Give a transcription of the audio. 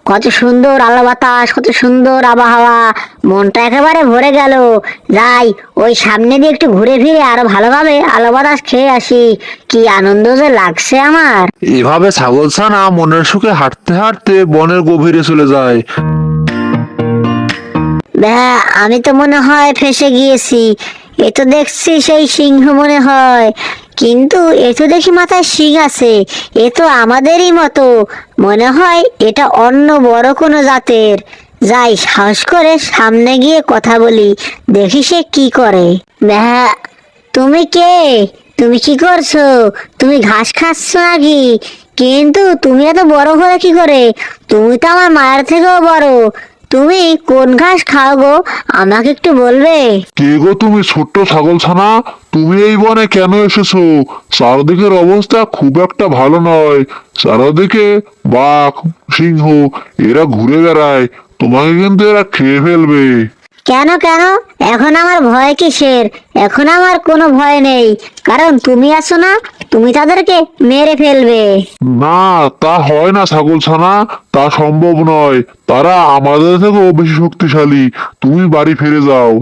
কত সুন্দর আলো বাতাস, কত সুন্দর আবহাওয়া, মনটা একেবারে ভরে গেল। যাই, ওই সামনে দিয়ে একটু ঘুরে ফিরে আরো ভালোভাবে আলো বাতাস খেয়ে আসি। কি আনন্দ যে লাগছে আমার। এভাবে ছাগলছানা মনের সুখে হাঁটতে হাঁটতে বনের গভীরে চলে যায়। আমি তো মনে হয় ফেঁসে গিয়েছি। এ তো দেখছি সেই সিংহ মনে হয়, কিন্তু এ তো দেখি মাথায় শিং আছে। এ তো আমাদেরই মতো মনে হয়, এটা অন্য বড় কোনো জাতের। যাই, সাহস করে সামনে গিয়ে কথা বলি, দেখি সে কি করে। ব্যাহ, তুমি কে? তুমি কি করছো? তুমি ঘাস খাচ্ছ নাকি? কিন্তু তুমি এত বড় হলে কি করে? তুমি তো আমার মায়ের থেকেও বড়। তুমি কোন ঘাস খাও গো? আমাকে একটু বলবে? কে গো তুমি ছোট্ট ছাগলছানা? তুমি এই বনে কেন এসেছো? চারদিকের অবস্থা খুব একটা ভালো নয়। চারদিকে বাঘ, সিংহ এরা ঘুরে বেড়ায়। তোমাকে কিন্তু এরা খেয়ে ফেলবে। কেন কেন? এখন আমার ভয় কিসের? এখন আমার কোনো ভয় নেই, কারণ তুমি আছো না। তুমি তাদেরকে মেরে ফেলবে। না, তা হয় না ছাগলছানা, তা সম্ভব নয়। তারা আমাদের থেকেও বেশি শক্তিশালী। তুমি বাড়ি ফিরে যাও।